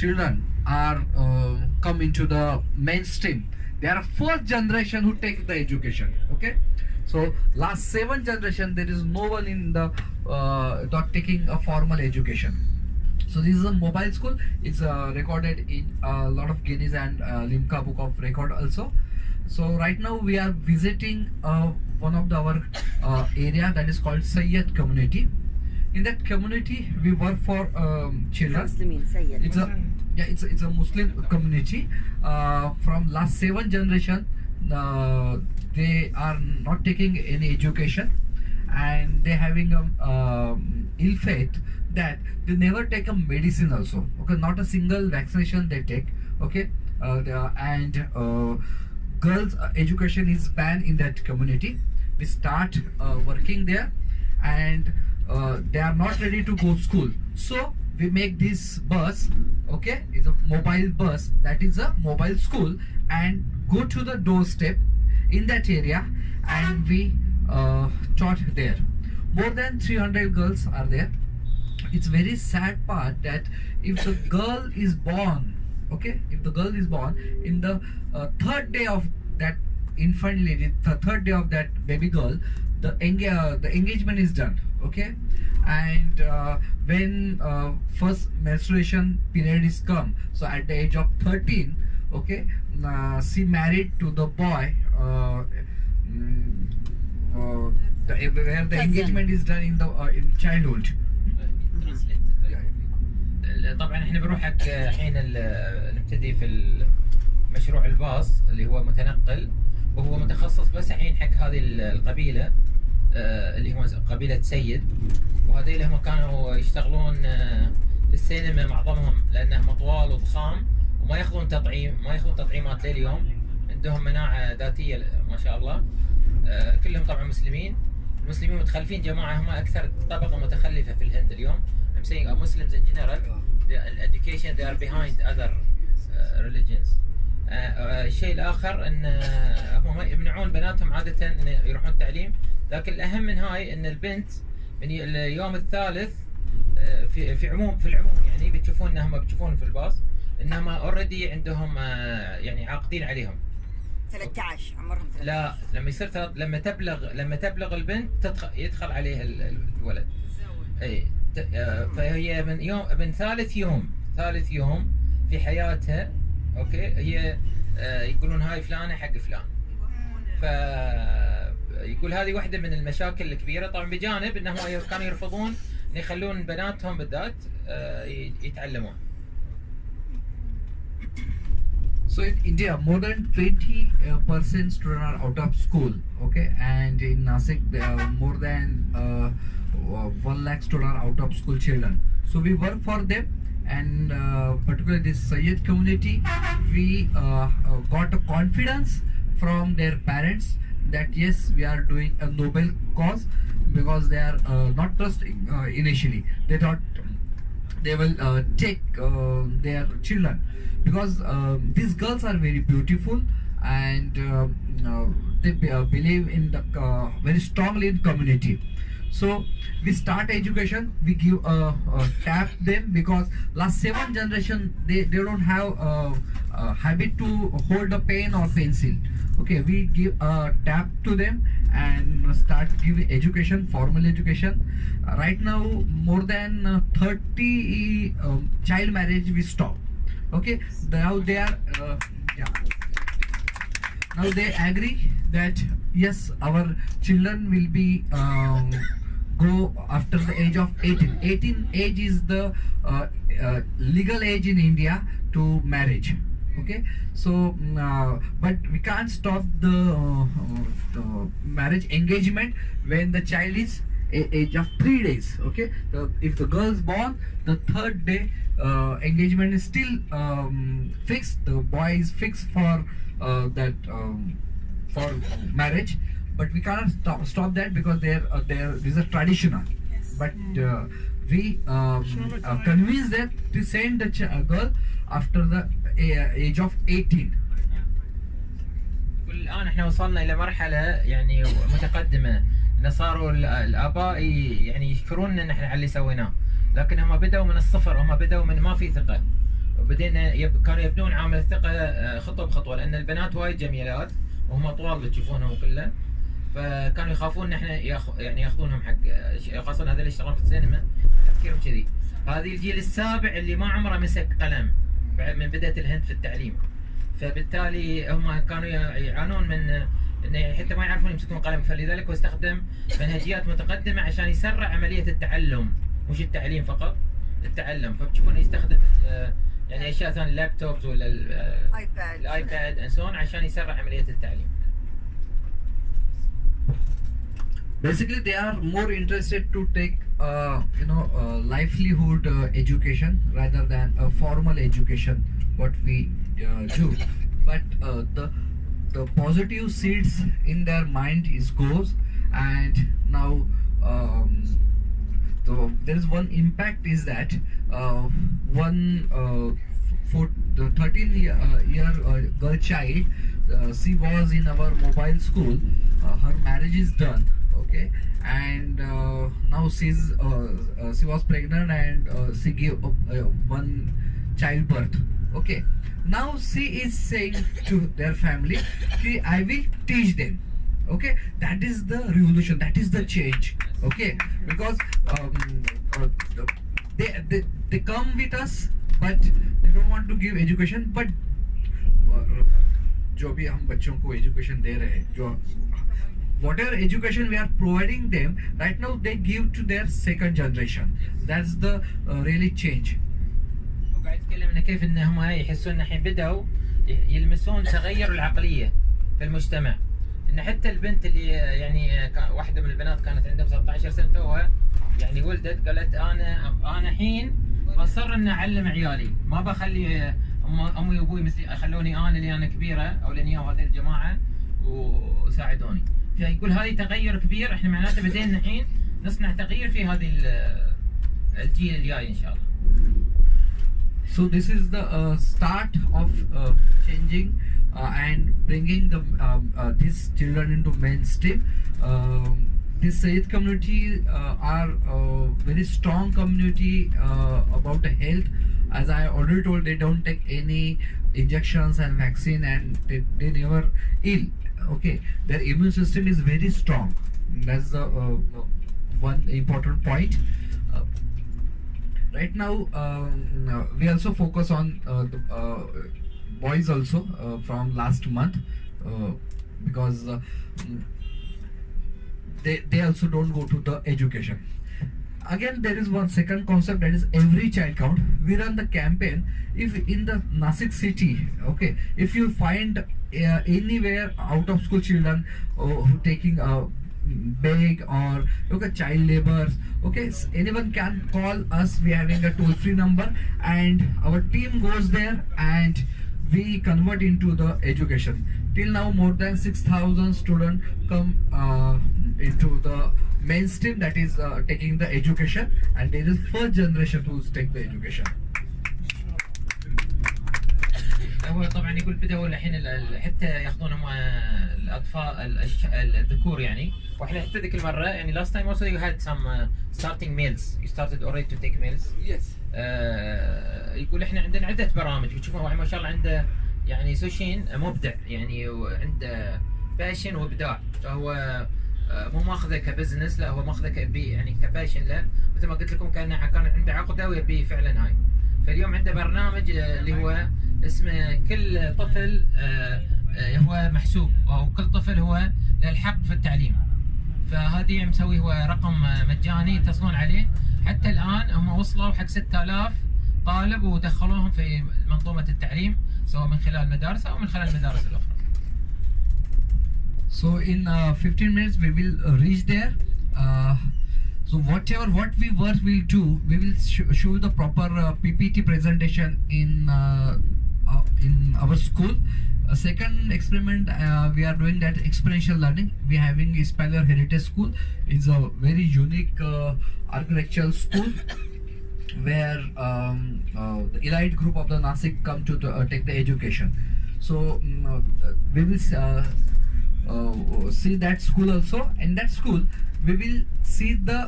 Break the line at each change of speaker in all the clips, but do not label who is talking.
children are come into the mainstream. They are fourth generation who take the education. Okay, so last 7 generation there is no one in the not taking a formal education. So this is a mobile school. It's recorded in a lot of Guinness and Limca Book of Record also. So right now we are visiting one of our area that is called Sayyid community. In that community we work for children. It's a Muslim community. From last 7 generation they are not taking any education, and they having a ill fate that they never take a medicine also. Okay, not a single vaccination they take. Okay, girls education is banned in that community. We start working there, and they are not ready to go school. So we make this bus. Okay, it's a mobile bus that is a mobile school, and go to the doorstep in that area, and we taught there. More than 300 girls are there. It's very sad part that if the girl is born, okay, if the girl is born in the 3rd day of that infant lady, the 3rd day of that baby girl, the engagement is done. Okay, and when first menstruation period is come, so at the age of 13, okay, she married to the boy where the engagement is done in the in childhood.
طبعا احنا بنروح حق الحين نبتدي في مشروع الباص اللي هو متنقل، وهو متخصص بس الحين حق هذه القبيله اللي هو قبيله سيد، وهذيل هم كانوا يشتغلون في السينما معظمهم لانهم طوال وضخام وما ياخذون تطعيم، ما ياخذون تطعيمات لليوم، عندهم مناعه ذاتيه ما شاء الله. كلهم طبعا مسلمين. المسلمين متخلفين جماعه، هم اكثر طبقه متخلفه في الهند اليوم. I'm saying Muslims in general, the education they are behind other religions. الشيء الآخر إن هم يمنعون بناتهم عادة إن يروحون التعليم، لكن الأهم من هاي إن البنت من اليوم الثالث في العموم يعني بتشوفون في الباص إنهم already عندهم يعني عاقدين عليهم.
13 عمرهم 13. لا،
لما تبلغ البنت يدخل عليها الولد. اي فهي من ثالث يوم في حياتها. اوكي، هي يقولون هاي فلانه حق فلان. فيقول هذه واحده من المشاكل الكبيره، طبعا بجانب انهم كانوا يرفضون ان يخلون بناتهم بالذات يتعلمون.
So in India, more than 20% students are out of school. Okay, and in Nashik, there are more than 1 lakh students are out of school children. So we work for them, and particularly this Sayyid community, we got a confidence from their parents that yes, we are doing a noble cause, because they are not trusting initially. They thought they will take their children, because these girls are very beautiful, and they believe in the very strongly in community. So we start education, we give tap them, because last 7 generation they don't have a habit to hold a pen or pencil. Okay, we give a tap to them and start giving education, formal education. Right now more than 30 child marriage we stop. Okay, now they are now they agree that yes, our children will be go after the age of 18. 18 age is the legal age in India to marriage. Okay, so but we can't stop the marriage engagement when the child is age of 3 days. Okay, if the girl is born, the 3rd day engagement is still fixed. The boy is fixed for that for marriage, but we cannot stop that, because this is a traditional. But we convince them to send the girl after the age of 18.
الآن احنا وصلنا إلى مرحلة يعني متقدمة، إن صاروا الآباء يعني يشكروننا نحن على اللي سويناه، لكن هم بدأوا من الصفر، هم بدأوا من ما في ثقة، وبدينا كانوا يبنون عامل الثقه خطوه بخطوه، لان البنات وايد جميلات وهم طوال اللي تشوفونهم كله، فكانوا يخافون ان احنا يعني ياخذونهم حق خاصه هذول اللي يشتغلون في السينما تفكيرهم كذي. هذه الجيل السابع اللي ما عمره مسك قلم بعد من بدايه الهند في التعليم، فبالتالي هم كانوا يعانون من انه حتى ما يعرفون يمسكون قلم، فلذلك هو استخدم منهجيات متقدمه عشان يسرع عمليه التعلم، مش التعليم فقط، التعلم. فبتشوفون يستخدم يعني اشياء ثانيه، اللابتوبز ولا الايباد انسون عشان يسرع عمليه التعليم.
Basically, they are more interested to take livelihood education rather than a formal education what we do. But the positive seeds in their mind is goes, and now there is one impact is that one for the 13-year girl child, she was in our mobile school. Her marriage is done, okay, and now she was pregnant, and she gave up one childbirth, okay. Now she is saying to their family, I will teach them, okay. That is the revolution, that is the change, okay, because they come with us, but they don't want to give education. But जो भी हम बच्चों को education दे रहे हैं, जो whatever education we are providing them right now, they give to their second generation. That's the really change.
وقاعد يتكلمنا كيف ان هم يحسون ان الحين بدأوا يلمسون تغير العقليه في المجتمع، ان حتى البنت اللي يعني واحده من البنات كانت عندها 13 سنه توها يعني ولدت، قالت انا الحين بصر ان اعلم عيالي، ما بخلي امي وابوي مثلي خلوني انا اللي انا كبيره او لاني هذه الجماعه وساعدوني. فيقول هذه تغير كبير، احنا معناته بدينا الحين نصنع تغيير في هذه الجيل الجاي ان شاء الله.
So this is the start of changing and bringing these children into mainstream. This Sayyid community are very strong community about health. As I already told, they don't take any injections and vaccine, and they never ill. Okay, their immune system is very strong. That's the one important point. Right now, we also focus on the boys also from last month, because they also don't go to the education. Again, there is one second concept, that is every child count. We run the campaign. If in the Nashik city, okay, if you find anywhere out of school children who taking a beg or okay child labors, okay, anyone can call us. We having a toll-free number, and our team goes there and we convert into the education. Till now, more than 6,000 students come into the mainstream, that is taking the education, and there is first generation who take the education.
هو طبعا يقول بدأوا الحين حتى ياخذونهم الاطفال الذكور يعني، واحنا حتى ذيك المره يعني last time also you had some starting males, you started already to take males.
Yes.
يقول احنا عندنا عده برامج، بتشوفون واحد ما شاء الله عنده يعني سوشين مبدع يعني، وعنده باشن وابداع، فهو مو ماخذه كبزنس، لا هو ماخذه يعني كباشن له، مثل ما قلت لكم كان عنده عقده ويبي فعلا هاي. فاليوم عنده برنامج اللي هو اسمه كل طفل هو محسوب، او كل طفل هو له الحق في التعليم. فهذه مسوي هو رقم مجاني يتصلون عليه، حتى الان هم وصلوا حق 6000 طالب ودخلوهم في منظومه التعليم، سواء من خلال المدارس او من خلال المدارس الاخرى.
So in 15 minutes we will reach there. So what we'll do, we will show the proper PPT presentation in our school. A second experiment we are doing, that experiential learning. We are having Speller Heritage School. It's a very unique architectural school where the elite group of the Nashik come to take the education. So we will see that school also. In that school we will see the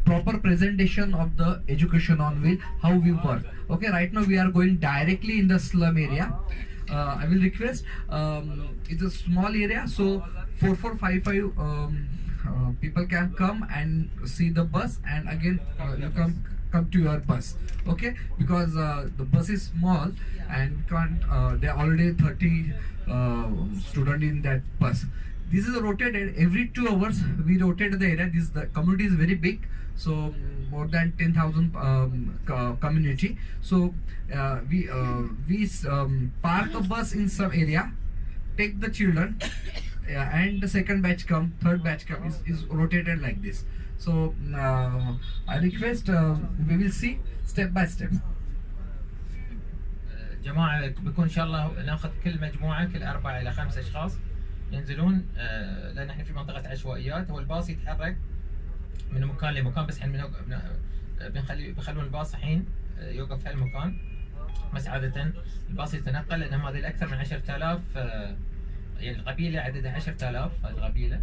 proper presentation of the education on wheel, how we work. Okay, right now we are going directly in the slum area. I will request, it's a small area, so 4455 people can come and see the bus, and again you come to your bus. Okay, because the bus is small and can't there are already 30 student in that bus. This is rotated every 2 hours. We rotate the area. This the community is very big, so more than 10,000 community. So we park a bus in some area, take the children, and the second batch come, third batch come, is rotated like this. So I request, we will see step by step.
جماعة بيكون إن شاء الله ناخذ كل مجموعة كل 4 إلى 5 أشخاص ينزلون، لأن إحنا في منطقة عشوائيات. هو الباص يتحرك من مكان لمكان، بس إحنا بيخلون الباص الحين يوقف في هالمكان. بس عادة الباص يتنقل، لأن هذه الأكثر من 10,000 يعني القبيلة عددها 10,000 هذه القبيلة.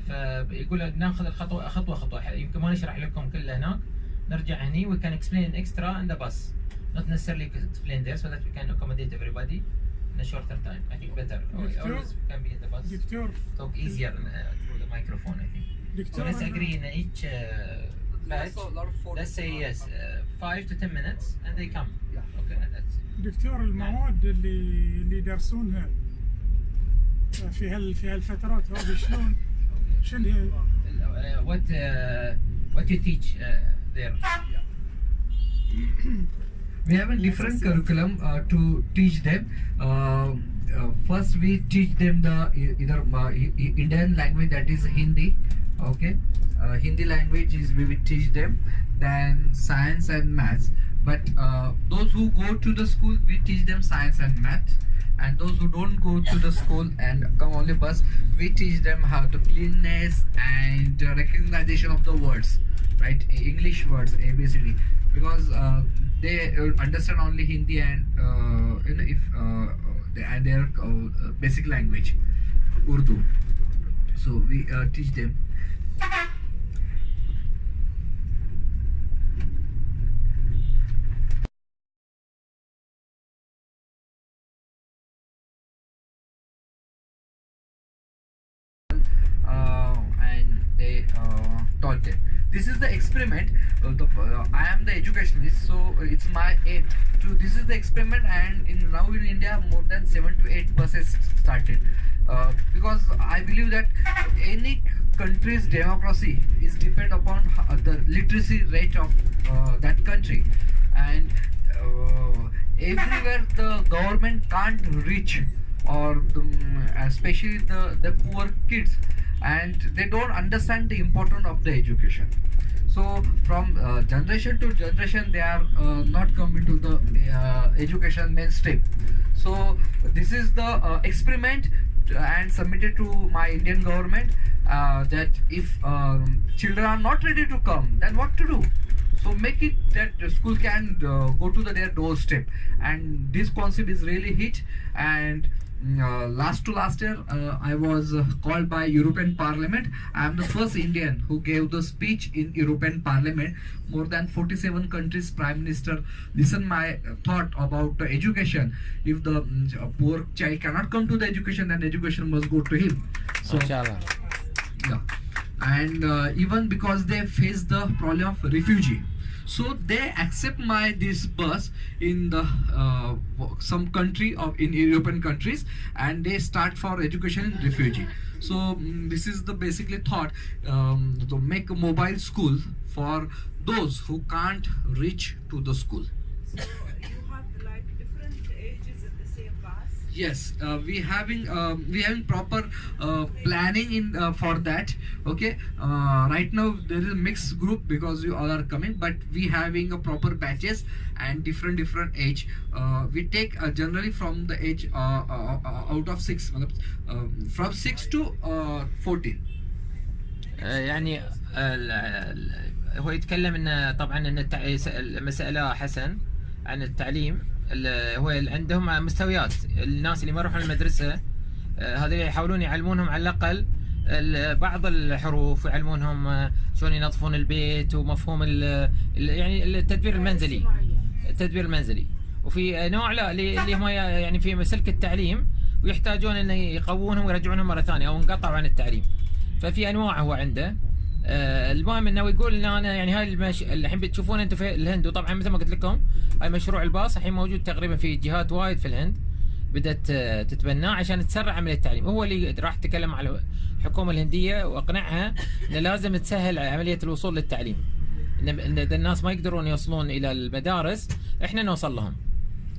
فيقول ناخذ الخطوة خطوة خطوة، يمكن ما نشرح لكم كله هناك. نرجع هني we can explain extra in the bus, not necessarily explain there, so that we can accommodate everybody in a shorter time. I think better always can be in the bus, talk easier through the microphone. I think so let's agree in each batch, let's say yes 5 to 10 minutes and they come. Okay, that's
دكتور المواد اللي يدرسونها في هالفترات هذه شنو هي؟
what you teach there.
We have a different curriculum to teach them. First we teach them the either Indian language, that is Hindi. Okay, Hindi language is we will teach them. Then science and maths. But those who go to the school, we teach them science and maths. And those who don't go to the school and come only bus, we teach them how to cleanness and recognition of the words, right? English words, ABCD, because they understand only Hindi and if and their basic language, Urdu. So we teach them. And they taught them. This is the experiment. I am the educationist, so it's my aim to. This is the experiment, and now in India, more than 7 to 8 buses started. Because I believe that any country's democracy is depend upon the literacy rate of that country, and everywhere the government can't reach, or especially the poor kids, and they don't understand the importance of the education. So from generation to generation they are not coming to the education mainstream. So this is the experiment and submitted to my Indian government, that if children are not ready to come, then what to do. So make it that the school can go to their doorstep, and this concept is really hit. And last year I was called by European Parliament. I am the first Indian who gave the speech in European Parliament. More than 47 countries prime minister listen my thought about education. If the poor child cannot come to the education, then education must go to him. So yeah, and even because they face the problem of refugee, so they accept this bus in the some country of in European countries, and they start for education in refugee. So this is the basically thought, to make a mobile school for those who can't reach to the school.
So you have like different ages in the same bus?
Yes, we having proper planning in for that. Okay, right now there is a mixed group because you all are coming, but we having a proper batches and different age. We take generally from the age out of 6, from 6 to 14.
يعني هو يتكلم ان طبعا ان المسألة حسن عن التعليم. هو عندهم مستويات. الناس اللي ما يروحون المدرسة هذول يحاولون يعلمونهم على الأقل بعض الحروف، ويعلمونهم شلون ينظفون البيت ومفهوم يعني التدبير المنزلي. وفي نوع لا اللي هم يعني في مسلك التعليم ويحتاجون انه يقوونهم ويرجعونهم مره ثانيه او انقطعوا عن التعليم. ففي انواع هو عنده. المهم انه يقول ان انا يعني هاي الحين بتشوفون انتم في الهند، وطبعا مثل ما قلت لكم هاي مشروع الباص الحين موجود تقريبا في جهات وايد في الهند بدات تتبناه عشان تسرع عمليه التعليم. هو اللي راح تكلم على الحكومه الهنديه واقنعها انه لازم تسهل عمليه الوصول للتعليم، ان اذا الناس ما يقدرون يوصلون الى المدارس احنا نوصل لهم.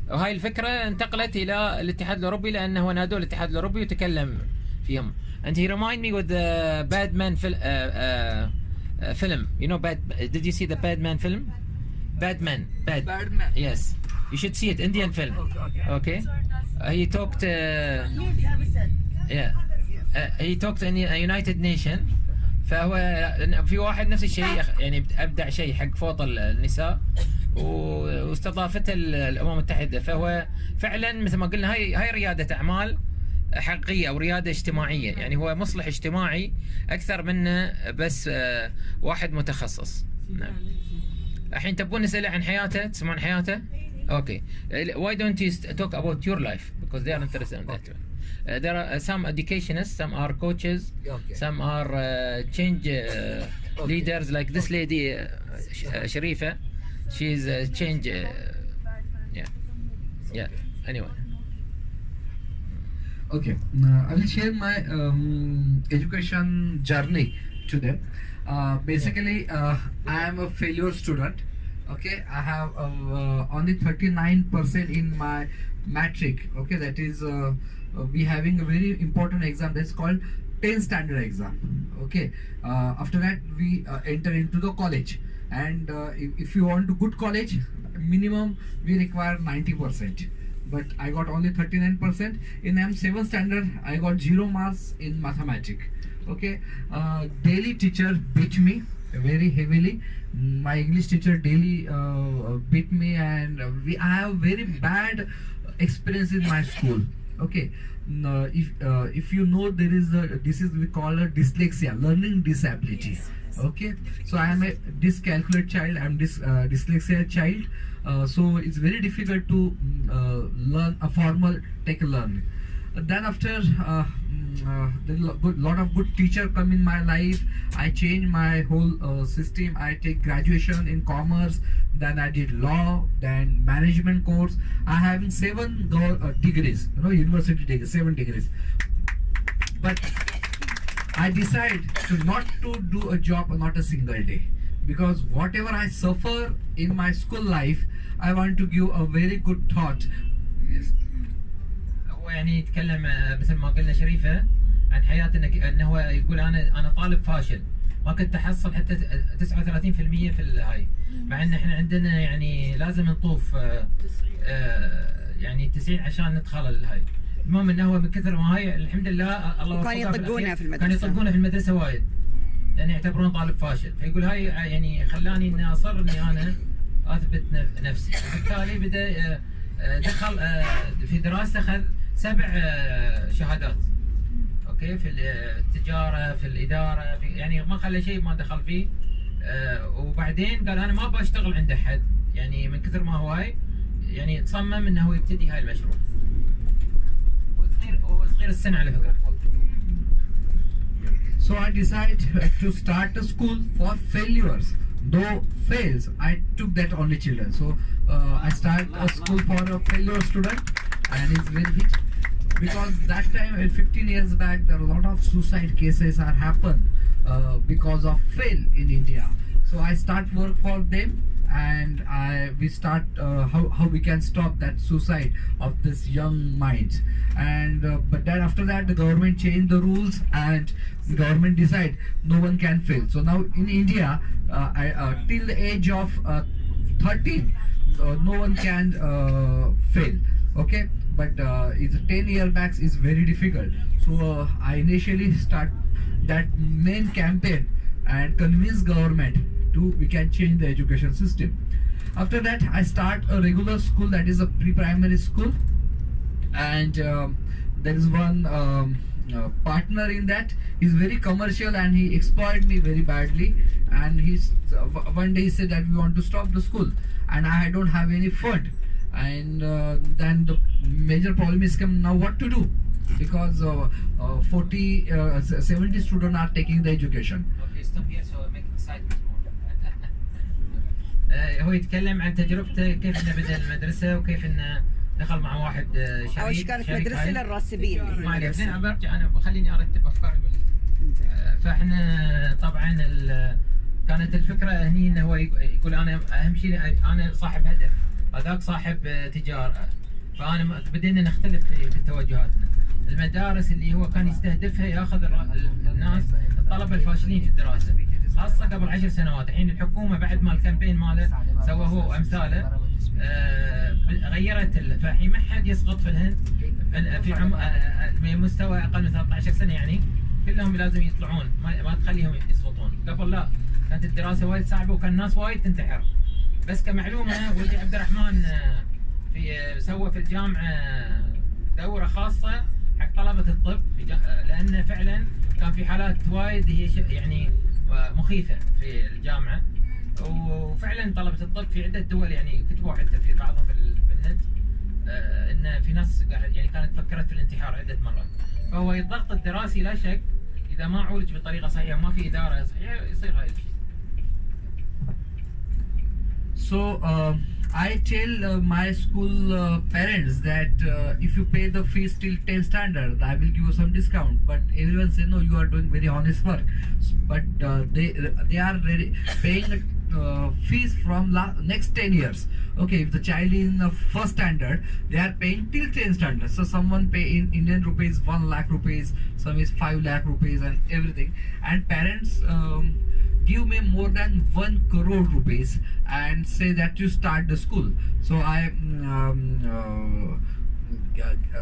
وهاي الفكره انتقلت الى الاتحاد الاوروبي لانه هو نادوا الاتحاد الاوروبي وتكلم فيهم. And he remind me with the Batman film. You know, did you see the Batman film? Batman.
Badman.
Yes. You should see it. Indian film. Okay. He talked. Yeah. He talked in a United Nation. فهو في واحد نفس الشيء يعني ابدع شيء حق فوط النساء واستضافته الامم المتحده. فهو فعلا مثل ما قلنا هاي رياده اعمال حقيقيه او رياده اجتماعيه، يعني هو مصلح اجتماعي اكثر منه بس واحد متخصص. نعم. الحين تبون نسأله عن حياته؟ تسمعون حياته؟ اوكي. Why don't you talk about your life because they are interested in that. There are some educationists, some are coaches, some are change leaders like this lady Sharifa. She's change yeah. Anyway.
Okay, I will share my education journey to them. Basically, I am a failure student. Okay, I have only 39% in my matric. Okay, that is we having a very important exam that's called 10th standard exam. Okay, after that we enter into the college, and if you want to good college, minimum we require 90%. But I got only 39%. In M7 standard, I got 0 marks in mathematics. Okay, daily teacher beat me very heavily. My English teacher daily beat me, and I have very bad experience in my school. Okay, if you know there is this is we call a dyslexia, learning disability. Okay, so I am a dyscalculate child. I am dyslexia child. So it's very difficult to learn a formal tech learning. Then after lot of good teacher come in my life, I change my whole system. I take graduation in commerce, then I did law, then management course. I have 7 degrees, university degrees, 7 degrees. But I decide to not to do a job not a single day, because whatever I suffer in my school life, I want to give a very good thought. Yes.
هو يعني يتكلم مثل ما قلنا شريفه عن حياته انه هو يقول انا طالب فاشل، ما كنت احصل حتى 39% في الهاي، مع ان احنا عندنا يعني لازم نطوف يعني 90 عشان ندخل الهاي. المهم انه هو من كثر ما هاي الحمد لله الله
كان يطقونه في المدرسه،
كان يطقونه في المدرسه وايد لان يعتبرون طالب فاشل. فيقول هاي يعني خلاني اني اصر اني انا اثبت نفسي. وبالتالي بدا دخل في دراسته، اخذ 7 شهادات. اوكي، في التجاره، في الاداره، في يعني ما خلى شيء ما دخل فيه. وبعدين قال انا ما ابغى اشتغل عند احد، يعني من كثر ما هو هاي يعني تصمم انه يبتدي هاي المشروع. هو صغير السن على فكره.
So I decided to start a school for failures. Though fails, I took that only children. So I started a school for a failure student, and it's very hit because that time 15 years back there are a lot of suicide cases are happen because of fail in India. So I start work for them, and we start how we can stop that suicide of this young minds. And but then after that the government changed the rules, and the government decide no one can fail. So now in India till the age of 13 no one can fail. Okay, but it's 10 year back is very difficult. So I initially start that main campaign and convince government to we can change the education system. After that I start a regular school, that is a pre-primary school, and there is one partner in that. He's very commercial and he exploited me very badly. And one day he said that we want to stop the school, and I don't have any fund. And then the major problem is come now what to do, because 70 students are taking the education.
Okay, stop here so make excitement more. هو يتكلم عن تجربته كيف انه بدا المدرسه وكيف انه دخل مع واحد شريك.
اول شيء كانت مدرسه للراسبين.
ما عليك، زين برجع انا خليني ارتب افكاري. فاحنا طبعا كانت الفكره هني انه هو يقول انا اهم شيء انا صاحب هدف، هذاك صاحب تجاره. فانا بدينا نختلف في توجهاتنا. المدارس اللي هو كان يستهدفها ياخذ الناس الطلبه الفاشلين في الدراسه، خاصه قبل 10 سنوات. الحين الحكومه بعد ما الكامبين ماله سوى هو وامثاله غيرت فالحين ما حد يسقط في الهند في مستوى اقل من 13 سنه، يعني كلهم لازم يطلعون، ما تخليهم يسقطون. قبل لا، كانت الدراسه وايد صعبه وكان الناس وايد تنتحر. بس كمعلومه، ولدي عبد الرحمن سوى في الجامعه دوره خاصه حق طلبه الطب لان فعلا كان في حالات وايد هي يعني مخيفه في الجامعه. وفعلا طلبه الطب في عده دول يعني كتبوا حتى في بعضهم في النت ان في ناس يعني كانت فكرت في الانتحار عده مرات. فهو الضغط الدراسي لا شك اذا ما عولج بطريقه صحيحه وما في اداره صحيحه يصير هاي الشيء.
So I tell my school parents that if you pay the fees till 10 standard, I will give you some discount. But everyone say no, you are doing very honest work. But they are paying fees from next 10 years. Okay, if the child is in the first standard, they are paying till 10 standard. So someone pay in Indian rupees 1 lakh rupees, some is 5 lakh rupees and everything. And parents give me more than 1 crore rupees and say that you start the school. So I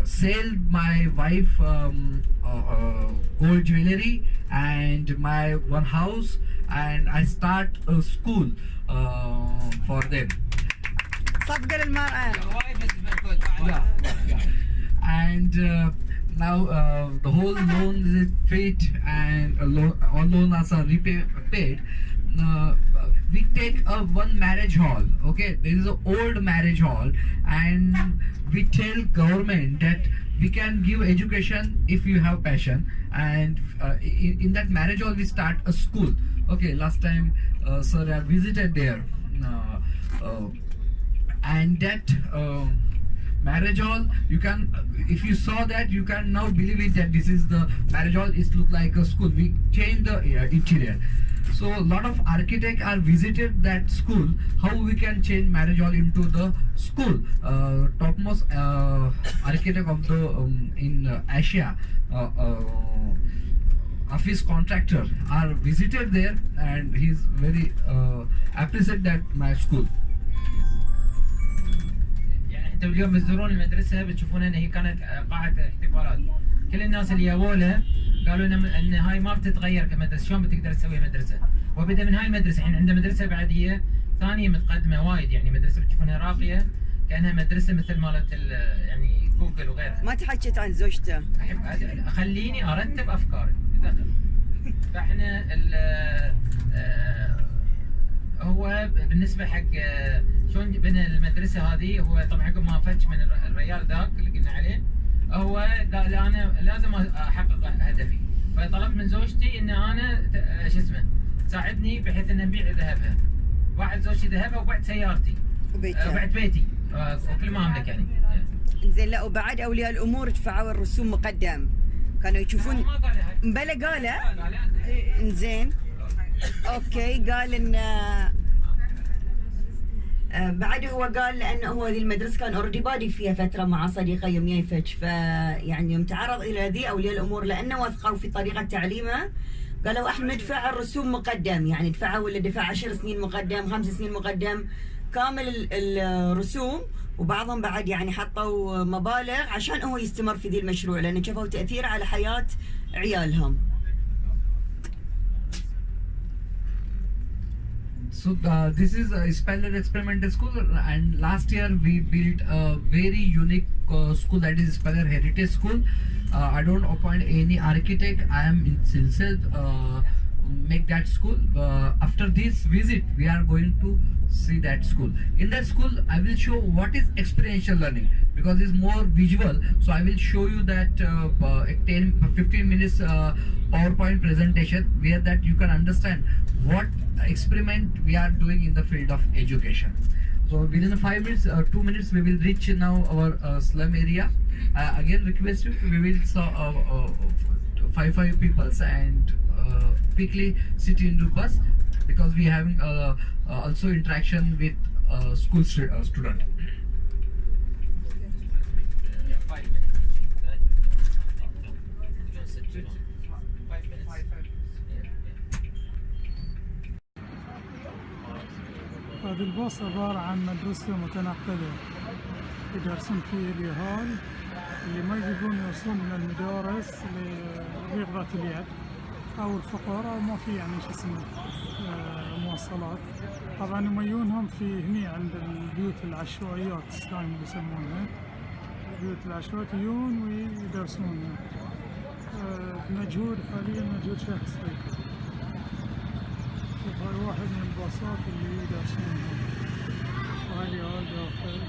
sell my wife gold jewelry and my one house, and I start a school for them.
صفقة للمرأة.
And now the whole loan is paid and all loans are paid. We take one marriage hall. Okay, there is an old marriage hall, and we tell government that we can give education if you have passion, and in that marriage hall we start a school. Okay, last time sir I visited there, and that marriage hall, you can, if you saw that, you can now believe it that this is the marriage hall. It look like a school. We changed the interior. So a lot of architects are visited that school. How we can change marriage hall into the school? Topmost architect of the in Asia, office contractor are visited there, and he's very appreciate that my school.
انتم اليوم بتزورون المدرسه بتشوفون ان هي كانت قاعه احتفالات. كل الناس اللي يابولها قالوا لنا ان هاي ما بتتغير كمدرسه، شلون بتقدر تسوي مدرسه؟ وبدا من هاي المدرسه. الحين عندنا مدرسه بعديه ثانيه متقدمه وايد، يعني مدرسه بتشوفونها راقيه كانها مدرسه مثل مالت يعني جوجل وغيرها.
ما تحكيت عن زوجته.
احب خليني ارتب افكاري. فاحنا هو بالنسبه حق شلون بنى المدرسه هذه، هو طبعا عقب ما فتش من الريال ذاك اللي قلنا عليه، هو قال انا لازم احقق هدفي. فطلبت من زوجتي ان انا شو اسمه تساعدني بحيث ان نبيع ذهبها، بعد زوجتي ذهبها وبعد سيارتي وبعد بيتي وكل ما املك يعني.
زين، لا وبعد اولياء الامور دفعوا الرسوم مقدم، كانوا يشوفون.
ما قالها
بلا قاله. زين اوكي، قال ان بعد هو قال لانه هو ذي المدرسه كان اوريدي بادي فيها فتره مع صديقه يوم يفتش، فيعني يوم تعرض الى ذي اولياء الامور لانه وثقوا في طريقه تعليمه قالوا احنا ندفع الرسوم مقدم، يعني دفعوا ولا دفع 10 سنين مقدم، 5 سنين مقدم كامل الرسوم، وبعضهم بعد يعني حطوا مبالغ عشان هو يستمر في ذي المشروع لان شافوا تاثير على حياه عيالهم.
So this is a Speller Experimental School, and last year we built a very unique school, that is Speller Heritage School. I don't appoint any architect. I am himself make that school. After this visit, we are going to see that school. In that school, I will show what is experiential learning, because it's more visual. So I will show you that 10-15 minutes PowerPoint presentation, where that you can understand what experiment we are doing in the field of education. So within 5 minutes, 2 minutes, we will reach now our slum area. Again, request you, we will saw five people and quickly sit into bus, because we having also interaction with school student.
Yeah, 5 minutes. You don't sit too long. 5 minutes. Yeah, yeah.
هذا الباص عبارة عن مدرسة متنقلة يدرسون فيه اليهال اللي ما يقدرون يوصلون من المدارس لرياضة اليد أو الفقر، أو ما في يعني شو اسمه مواصلات. طبعا يميونهم في هني عند البيوت العشوائيات السلايم يسمونها، البيوت العشوائيات يجون ويدرسون بمجهود، حاليا مجهود شخصي. شوف هاي واحد من الباصات اللي يدرسونها، وهاي داخل.